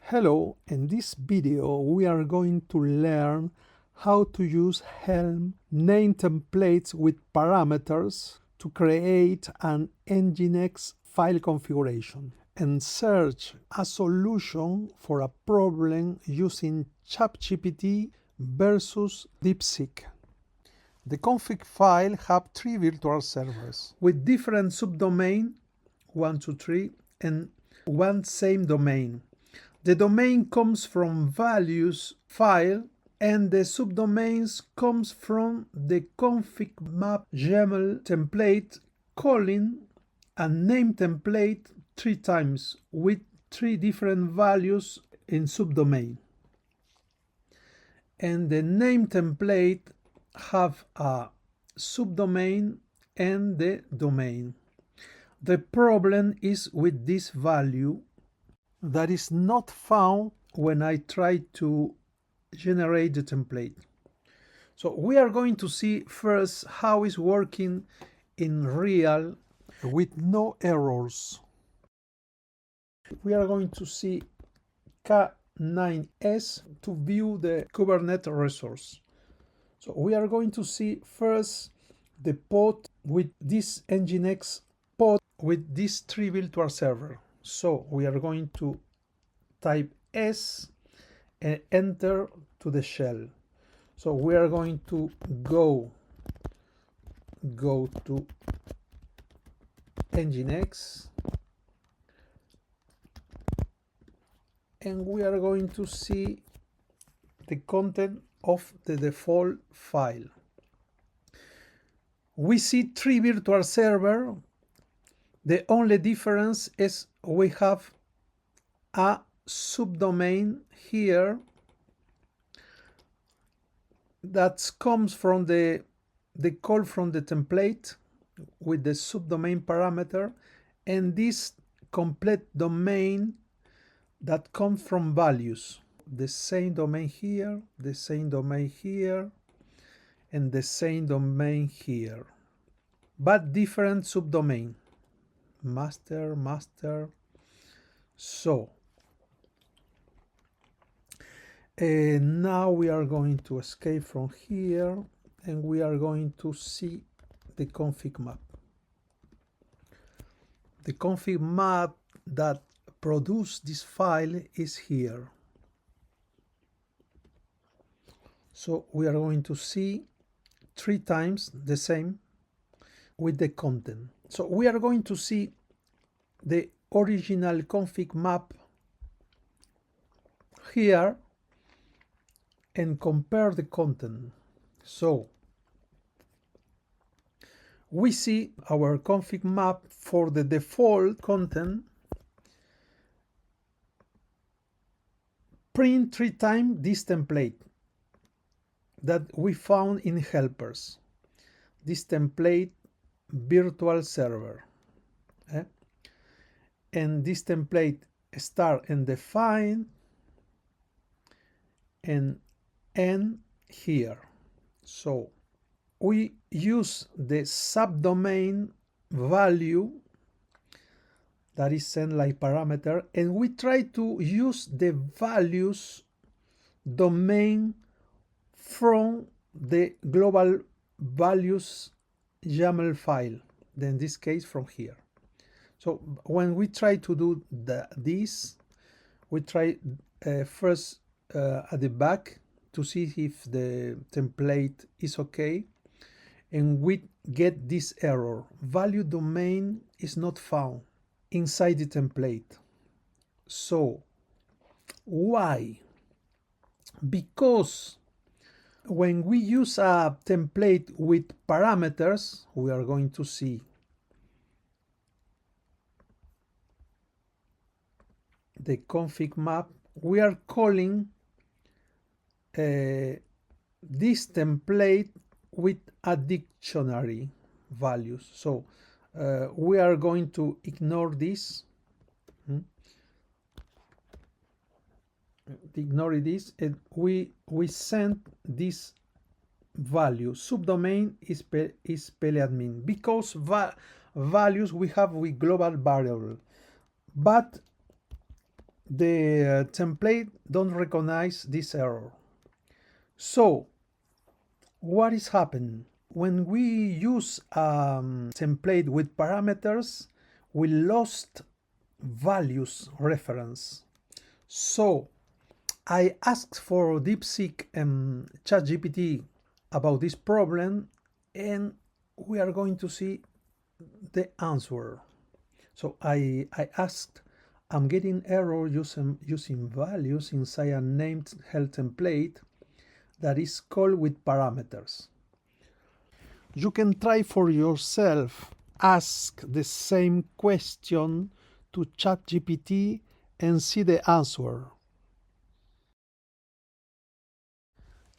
Hello, in this video we are going to learn how to use Helm Named Templates with parameters to create an nginx file configuration and search a solution for a problem using Chatgpt versus Deepseek. The config file have 3 virtual servers with different subdomain 1, 2, 3 and one same domain. The domain comes from values file and the subdomains comes from the configmap YAML template calling a name template 3 times with 3 different values in subdomain. And the name template have a subdomain and the domain. The problem is with this value that is not found when I try to generate the template. So we are going to see first how it's working in real with no errors. We are going to see K9s to view the Kubernetes resource. So we are going to see first the pod with this nginx pod with these 3 virtual server. So we are going to type S and enter to the shell. So we are going to go to nginx and we are going to see the content of the default file. We see 3 virtual server. The only difference is we have a subdomain here that comes from the call from the template with the subdomain parameter, and this complete domain that comes from values. The same domain here, the same domain here, and the same domain here, but different subdomain. Master. So now we are going to escape from here and we are going to see the config map. The config map that produced this file is here. So we are going to see 3 times the same with the content. So we are going to see the original config map here and compare the content. So we see our config map for the default content print 3 times this template that we found in helpers. This template virtual server. And this template start and define and end here. So we use the subdomain value that is sent like parameter, and we try to use the values domain from the global values YAML file, then in this case from here. So when we try to do this, we try first at the back to see if the template is okay, and we get this error: value domain is not found inside the template. So why? Because when we use a template with parameters, we are going to see the config map. We are calling this template with a dictionary values. So we are going to ignore this. Ignore this, and we send this value. Subdomain is admin because values we have with global variable, but the template don't recognize this error. So what is happening? When we use a template with parameters, we lost values reference. So I asked for Deepseek and Chatgpt about this problem, and we are going to see the answer. So I asked, I'm getting error using values inside a named Helm template that is called with parameters. You can try for yourself, ask the same question to ChatGPT and see the answer.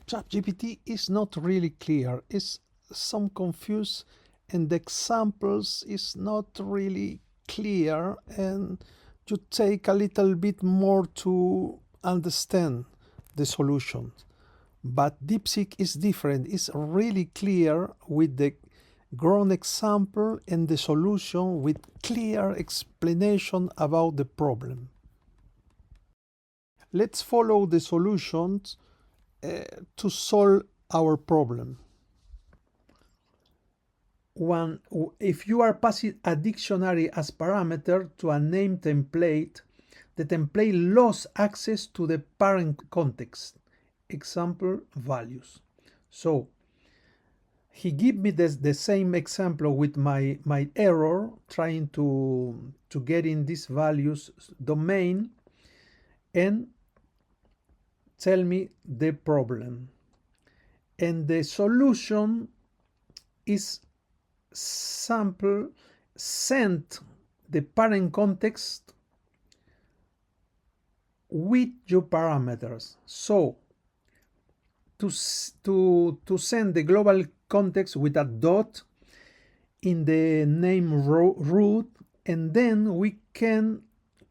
ChatGPT is not really clear, it's some confused, and the examples is not really clear, and you take a little bit more to understand the solution. But Deepseek is different, it's really clear with the ground example and the solution with clear explanation about the problem. Let's follow the solutions to solve our problem. One, if you are passing a dictionary as parameter to a name template, the template lost access to the parent context, example values. So he gave me the same example with my error trying to get in this values domain and tell me the problem. And the solution is sample send the parent context with your parameters. So to send the global context with a dot in the name root, and then we can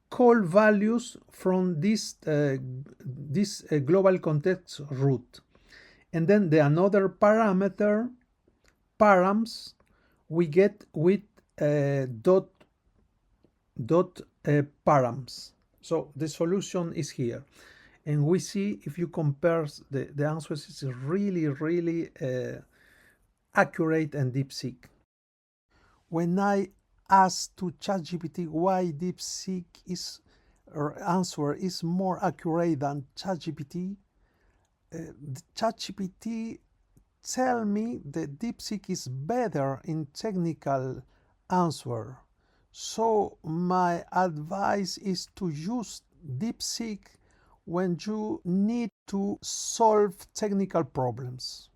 call values from this global context root, and then the another parameter params we get with dot params. So the solution is here, and we see if you compare the answers, it's really accurate and Deepseek. When I asked to ChatGPT why Deepseek answer is more accurate than ChatGPT, ChatGPT tell me that Deepseek is better in technical answer. So my advice is to use Deepseek when you need to solve technical problems.